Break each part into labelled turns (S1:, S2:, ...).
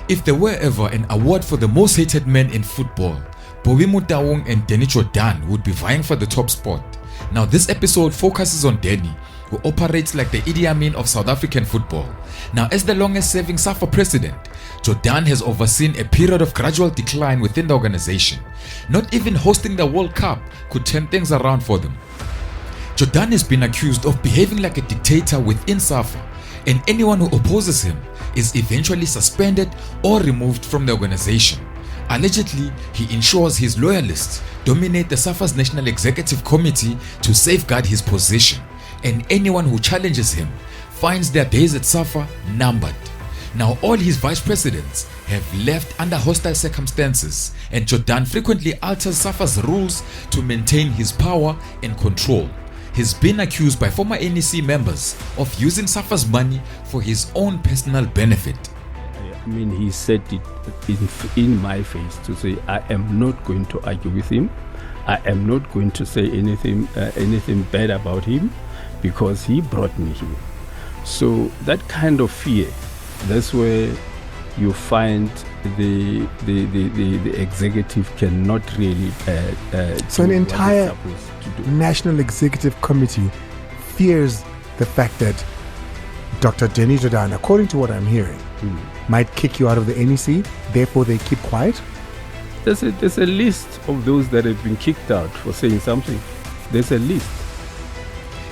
S1: If there were ever an award for the most hated men in football, Bobby Motaung and Danny Jordaan would be vying for the top spot. Now this episode focuses on Danny, who operates like the Idi Amin of South African football. Now as the longest serving SAFA president, Jordaan has overseen a period of gradual decline within the organization. Not even hosting the World Cup could turn things around for them. Jordaan has been accused of behaving like a dictator within SAFA, and anyone who opposes him is eventually suspended or removed from the organization. Allegedly, he ensures his loyalists dominate the SAFA's National Executive Committee to safeguard his position, and anyone who challenges him finds their days at SAFA numbered. Now all his vice presidents have left under hostile circumstances, and Jordaan frequently alters SAFA's rules to maintain his power and control. He's been accused by former NEC members of using SAFA's money for his own personal benefit.
S2: I mean, he said it in my face to say, I am not going to argue with him. I am not going to say anything bad about him because he brought me here. So that kind of fear, that's where you find the executive cannot really
S3: so an entire National Executive Committee fears the fact that Dr. Danny Jordaan, according to what I'm hearing, might kick you out of the NEC, therefore they keep quiet?
S2: There's a list of those that have been kicked out for saying something. There's a list.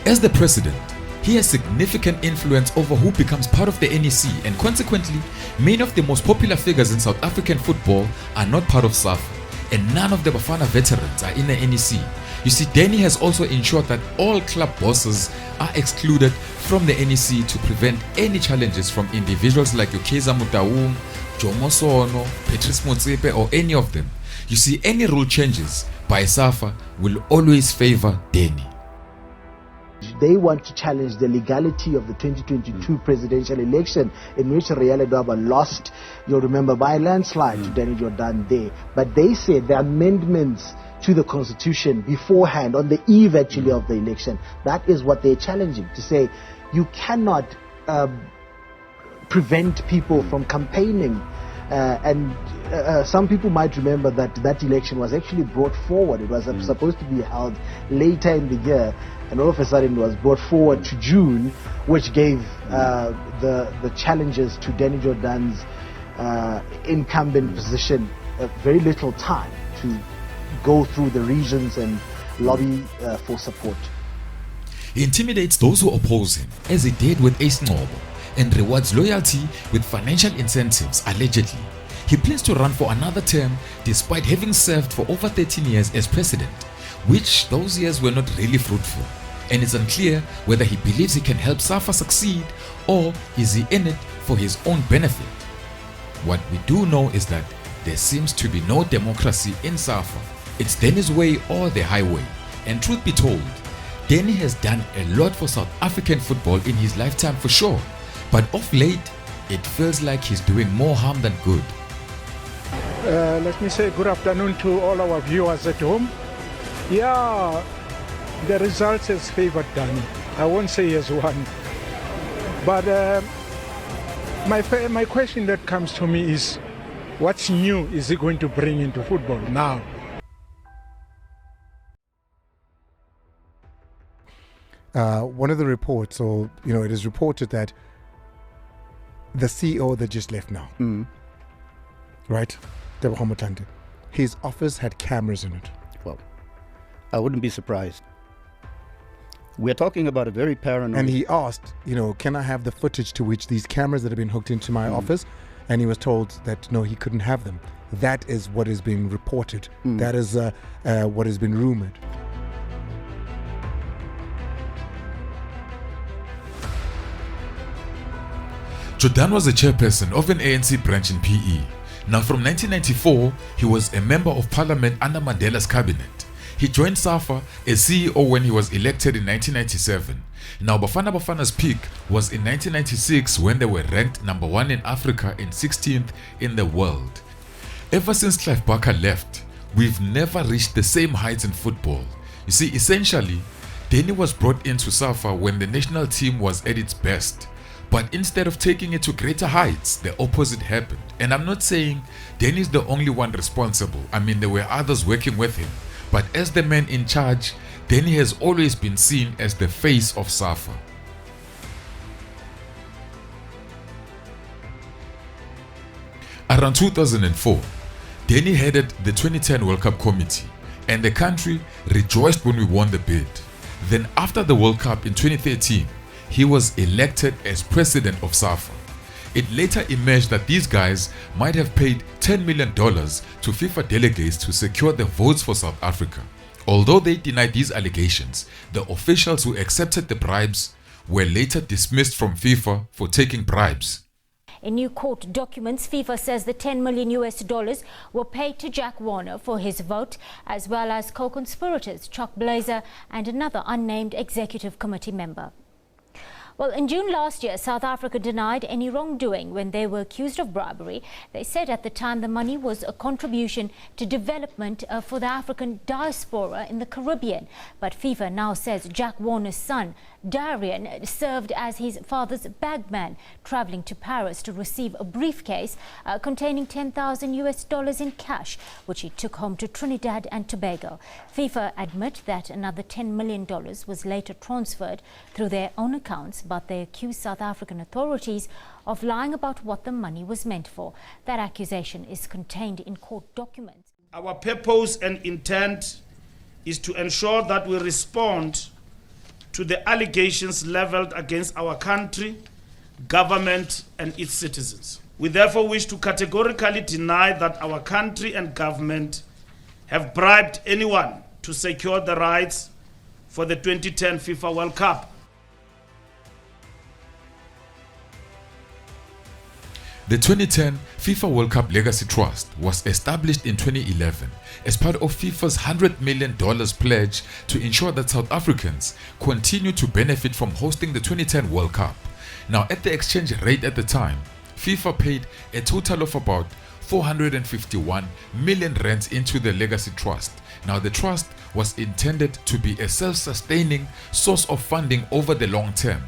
S1: As the president, he has significant influence over who becomes part of the NEC, and consequently, many of the most popular figures in South African football are not part of SAFA, and none of the Bafana veterans are in the NEC. You see, Danny has also ensured that all club bosses are excluded from the NEC to prevent any challenges from individuals like Yokeza Motaung, Jomo Sono, Patrice Motsepe, or any of them. You see, any rule changes by SAFA will always favor Danny.
S4: They want to challenge the legality of the 2022 presidential election, in which Riale Dwaba lost, you'll remember, by a landslide to Danny Jordaan there. But they said the amendments to the constitution beforehand, on the eve actually of the election, that is what they're challenging, to say you cannot prevent people from campaigning. Some people might remember that election was actually brought forward. It was supposed to be held later in the year, and all of a sudden it was brought forward to June, which gave the challenges to Danny Jordaan's incumbent position very little time to go through the regions and lobby for support.
S1: He intimidates those who oppose him, as he did with Ace Ngobo, and rewards loyalty with financial incentives, allegedly. He plans to run for another term despite having served for over 13 years as president, which those years were not really fruitful. And it's unclear whether he believes he can help SAFA succeed, or is he in it for his own benefit. What we do know is that there seems to be no democracy in SAFA. It's Danny's way or the highway. And truth be told, Danny has done a lot for South African football in his lifetime for sure, but of late, it feels like he's doing more harm than good.
S5: Let me say good afternoon to all our viewers at home. Yeah, the results has favored Danny. I won't say he has won. But my question that comes to me is, what's new is he going to bring into football now?
S3: One of the reports, or it is reported that the CEO that just left now, right, Tebogo Motlanthe, his office had cameras in it.
S6: Well, I wouldn't be surprised. We're talking about a very paranoid...
S3: And he asked, can I have the footage to which these cameras that have been hooked into my office? And he was told that no, he couldn't have them. That is what is being reported. That is what has been rumored.
S1: Jordaan was a chairperson of an ANC branch in PE. Now from 1994, he was a member of parliament under Mandela's cabinet. He joined SAFA as CEO when he was elected in 1997. Now Bafana's peak was in 1996, when they were ranked number 1 in Africa and 16th in the world. Ever since Clive Barker left, we've never reached the same heights in football. You see, essentially, Danny was brought into SAFA when the national team was at its best. But instead of taking it to greater heights, the opposite happened. And I'm not saying Danny's the only one responsible. I mean, there were others working with him. But as the man in charge, Danny has always been seen as the face of SAFA. Around 2004, Danny headed the 2010 World Cup committee, and the country rejoiced when we won the bid. Then after the World Cup in 2013, he was elected as president of SAFA. It later emerged that these guys might have paid $10 million to FIFA delegates to secure the votes for South Africa. Although they denied these allegations, the officials who accepted the bribes were later dismissed from FIFA for taking bribes.
S7: In new court documents, FIFA says the $10 million were paid to Jack Warner for his vote, as well as co-conspirators Chuck Blazer and another unnamed executive committee member. Well, in June last year, South Africa denied any wrongdoing when they were accused of bribery. They said at the time the money was a contribution to development for the African diaspora in the Caribbean. But FIFA now says Jack Warner's son, Darian, served as his father's bagman, traveling to Paris to receive a briefcase containing $10,000 in cash, which he took home to Trinidad and Tobago. FIFA admit that another $10 million was later transferred through their own accounts, but they accuse South African authorities of lying about what the money was meant for. That accusation is contained in court documents.
S8: Our purpose and intent is to ensure that we respond to the allegations leveled against our country, government, and its citizens. We therefore wish to categorically deny that our country and government have bribed anyone to secure the rights for the 2010 FIFA World Cup.
S1: The 2010 FIFA World Cup Legacy Trust was established in 2011 as part of FIFA's $100 million pledge to ensure that South Africans continue to benefit from hosting the 2010 World Cup. Now, at the exchange rate at the time, FIFA paid a total of about 451 million rands into the Legacy Trust. Now, the trust was intended to be a self-sustaining source of funding over the long term.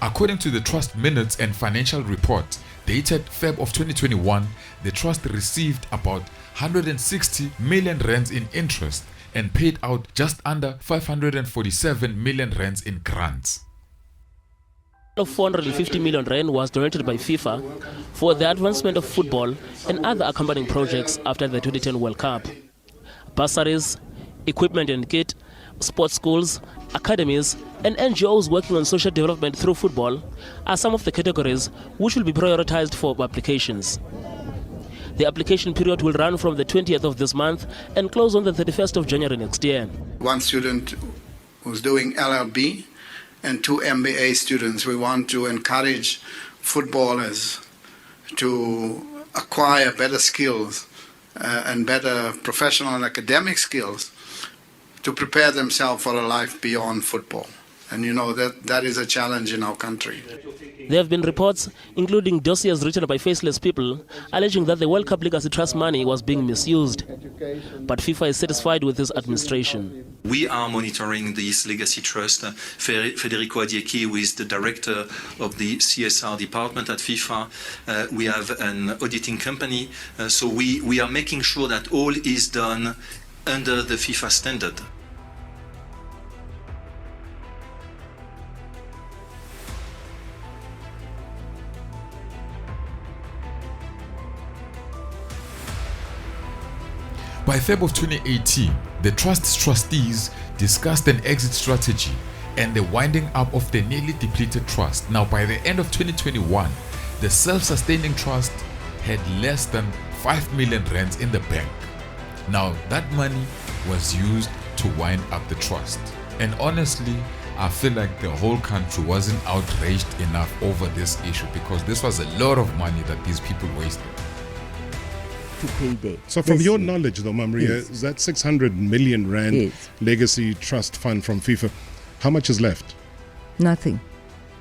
S1: According to the trust minutes and financial report dated Feb of 2021, the trust received about 160 million rands in interest and paid out just under 547 million rands in grants.
S9: Of 450 million rand was donated by FIFA for the advancement of football and other accompanying projects after the 2010 World Cup. Bursaries, equipment and kit, sports schools, academies, and NGOs working on social development through football are some of the categories which will be prioritized for applications. The application period will run from the 20th of this month and close on the 31st of January next year.
S10: One student who's doing LLB and 2 MBA students. We want to encourage footballers to acquire better skills and better professional and academic skills to prepare themselves for a life beyond football. And you know that is a challenge in our country.
S9: There have been reports, including dossiers written by faceless people, alleging that the World Cup Legacy Trust money was being misused. But FIFA is satisfied with this administration.
S11: We are monitoring this Legacy Trust. Federico Adieki, who is the director of the CSR department at FIFA, we have an auditing company. So we are making sure that all is done under the FIFA standard.
S1: By Feb of 2018, the Trust's trustees discussed an exit strategy and the winding up of the nearly depleted trust. Now, by the end of 2021, the self-sustaining trust had less than 5 million rands in the bank. Now, that money was used to wind up the trust. And honestly, I feel like the whole country wasn't outraged enough over this issue, because this was a lot of money that these people wasted.
S12: To pay there.
S13: So from your knowledge though, Maria, is that 600 million rand Legacy Trust Fund from FIFA, how much is left?
S12: Nothing.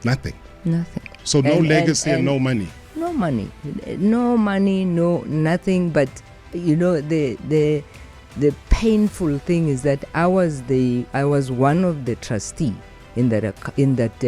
S13: Nothing?
S12: Nothing.
S13: So no legacy and no money?
S12: No money. No money, no nothing. But you know, the painful thing is that I was one of the trustee in that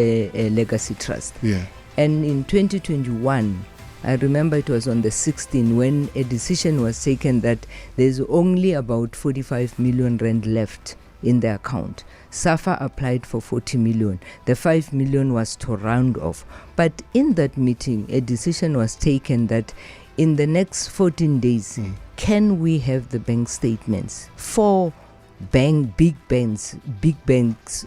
S12: Legacy Trust.
S13: Yeah.
S12: And in 2021, I remember it was on the 16th when a decision was taken that there's only about 45 million rand left in the account. SAFA applied for 40 million. The 5 million was to round off. But in that meeting, a decision was taken that in the next 14 days, can we have the bank statements for big banks.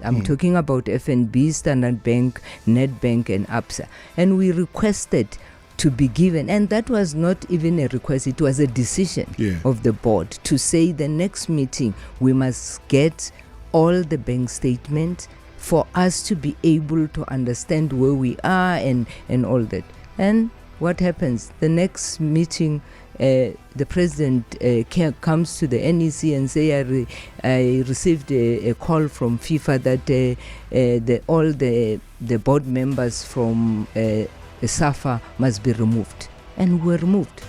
S12: I'm talking about FNB, Standard Bank, Nedbank and ABSA. And we requested to be given, and that was not even a request, it was a decision of the board to say the next meeting we must get all the bank statements for us to be able to understand where we are and all that. And what happens? The next meeting, the president comes to the NEC and say, I received a call from FIFA that all the board members from SAFA must be removed, and were removed.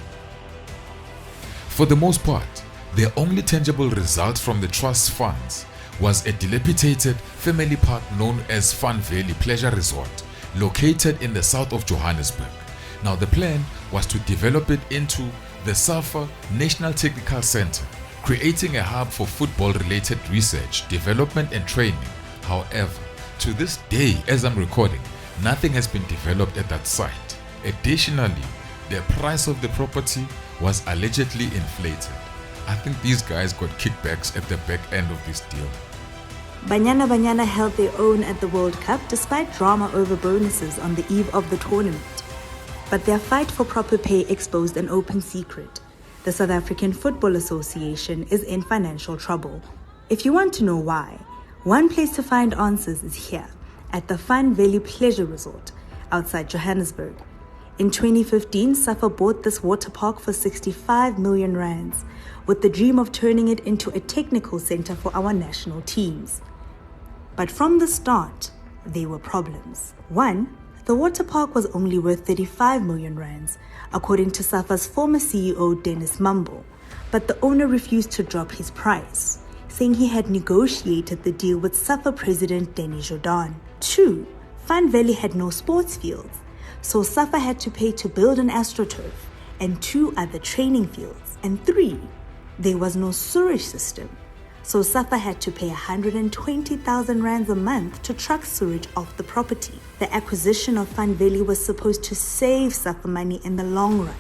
S1: For the most part, the only tangible result from the trust funds was a dilapidated family park known as Fun Valley Pleasure Resort, located in the south of Johannesburg. Now the plan was to develop it into the SAFA National Technical Center, creating a hub for football-related research, development and training. However, to this day, as I'm recording, nothing has been developed at that site. Additionally, the price of the property was allegedly inflated. I think these guys got kickbacks at the back end of this deal.
S14: Banyana Banyana held their own at the World Cup despite drama over bonuses on the eve of the tournament. But their fight for proper pay exposed an open secret. The South African Football Association is in financial trouble. If you want to know why, one place to find answers is here, at the Fun Valley Pleasure Resort outside Johannesburg. In 2015, SAFA bought this water park for 65 million rands, with the dream of turning it into a technical center for our national teams. But from the start, there were problems. One, the water park was only worth 35 million rands, according to SAFA's former CEO Dennis Mumble, but the owner refused to drop his price, saying he had negotiated the deal with SAFA President Jordaan. 2, Fun Valley had no sports fields, so SAFA had to pay to build an AstroTurf and 2 other training fields. And 3, there was no sewage system, so SAFA had to pay 120,000 rands a month to truck sewage off the property. The acquisition of Fun Valley was supposed to save SAFA money in the long run,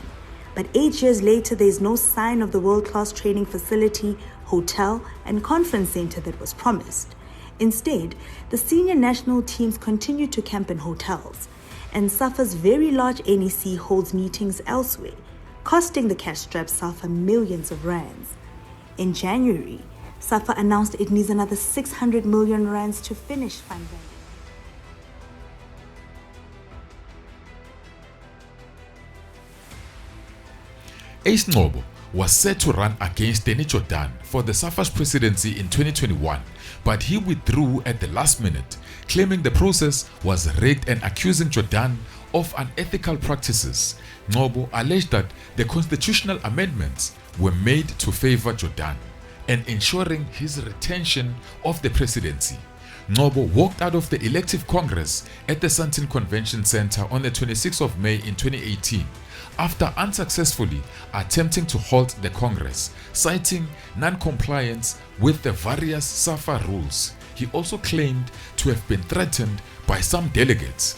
S14: but 8 years later there's no sign of the world-class training facility, hotel and conference center that was promised. Instead, the senior national teams continue to camp in hotels, and SAFA's very large NEC holds meetings elsewhere, costing the cash-strapped SAFA millions of rands. In January, SAFA announced it needs another 600 million rands to finish Fun Valley.
S1: Ace Nobo was set to run against Jordaan for the SAFA's presidency in 2021, but he withdrew at the last minute, claiming the process was rigged and accusing Jordaan of unethical practices. Nobo alleged that the constitutional amendments were made to favor Jordaan and ensuring his retention of the presidency. Nobo walked out of the elective Congress at the Sandton Convention Center on the 26th of May in 2018 after unsuccessfully attempting to halt the Congress, citing non-compliance with the various SAFA rules. He also claimed to have been threatened by some delegates.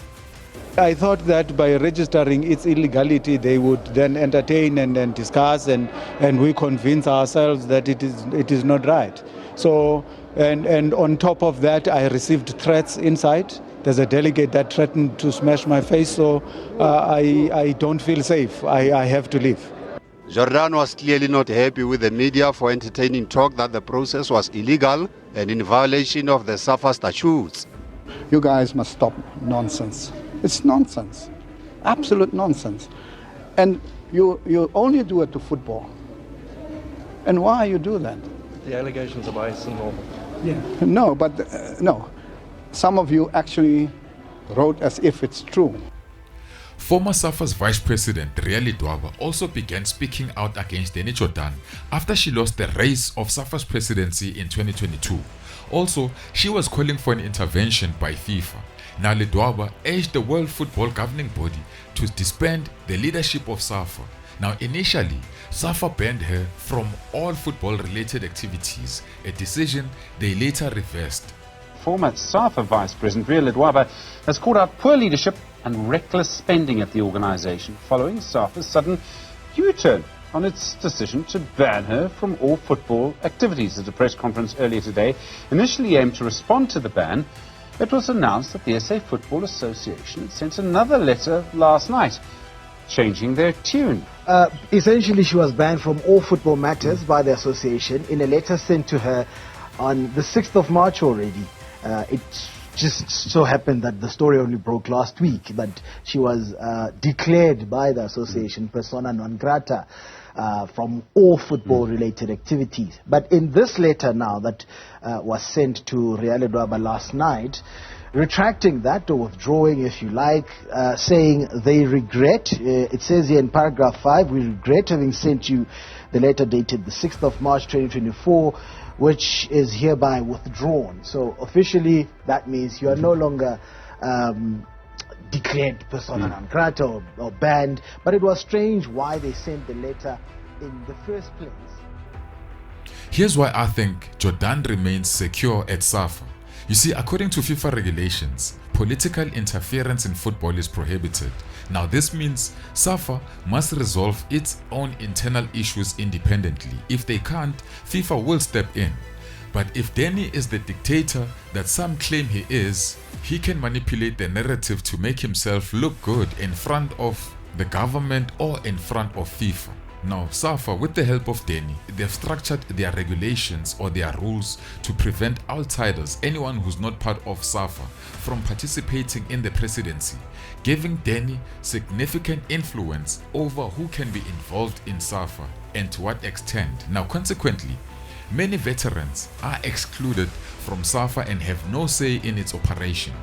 S15: I thought that by registering its illegality, they would then entertain and discuss, and we convince ourselves that it is not right. So, and on top of that, I received threats inside. There's a delegate that threatened to smash my face, so I don't feel safe. I have to leave.
S16: Jordaan was clearly not happy with the media for entertaining talk that the process was illegal and in violation of the SAFA statutes.
S17: You guys must stop nonsense. It's nonsense, absolute nonsense. And you only do it to football. And why you do that?
S18: The allegations are biased and normal.
S17: Yeah. No, but no. Some of you actually wrote as if it's true.
S1: Former SAFA's Vice President Riali Dwaba also began speaking out against Jordaan after she lost the race of SAFA's presidency in 2022. Also, she was calling for an intervention by FIFA, Now Ledwaba urged the World Football Governing Body to disband the leadership of SAFA. Now initially, SAFA banned her from all football-related activities, a decision they later reversed.
S19: Former SAFA Vice President Ria Ledwaba has called out poor leadership and reckless spending at the organisation following SAFA's sudden U-turn on its decision to ban her from all football activities. At a press conference earlier today, initially aimed to respond to the ban, it was announced that the SA Football Association had sent another letter last night, changing their tune.
S4: Essentially, she was banned from all football matters by the association in a letter sent to her on the 6th of March already. It just so happened that the story only broke last week, but she was declared by the association persona non grata from all football-related activities. But in this letter now that was sent to Ria Ledwaba last night, retracting that or withdrawing, if you like, saying they regret, it says here in paragraph 5, we regret having sent you the letter dated the 6th of March 2024, which is hereby withdrawn. So officially that means you are no longer declared persona non grata or banned, but it was strange why they sent the letter in the first place.
S1: Here's why I think Jordaan remains secure at SAFA. You see, according to FIFA regulations, political interference in football is prohibited. Now this means SAFA must resolve its own internal issues independently. If they can't, FIFA will step in. But if Danny is the dictator that some claim he is, he can manipulate the narrative to make himself look good in front of the government or in front of FIFA. Now SAFA, with the help of Danny, they've structured their regulations or their rules to prevent outsiders, anyone who's not part of SAFA, from participating in the presidency, giving Danny significant influence over who can be involved in SAFA and to what extent. Now consequently, many veterans are excluded from SAFA and have no say in its operation.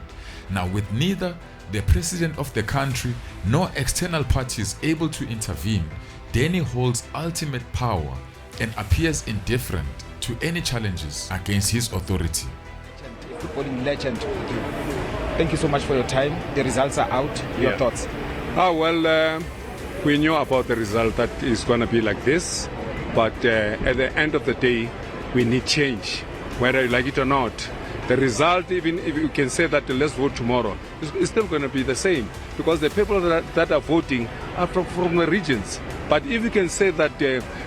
S1: Now with neither the president of the country nor external parties able to intervene, Danny holds ultimate power and appears indifferent to any challenges against his authority.
S20: Footballing legend. Thank you so much for your time. The results are out. Your thoughts?
S21: We knew about the result that is going to be like this, but at the end of the day, we need change, whether you like it or not. The result, even if you can say that let's vote tomorrow, it's still going to be the same, because the people that are voting are from the regions. But if you can say that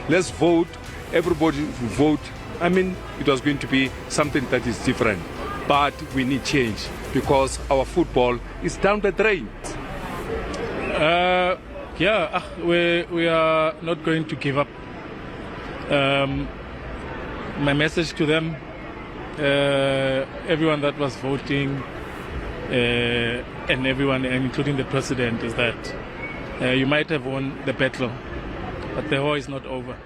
S21: let's vote, everybody vote, I mean, it was going to be something that is different. But we need change, because our football is down the drain.
S18: We are not going to give up. My message to them, everyone that was voting, and everyone, including the president, is that you might have won the battle, but the war is not over.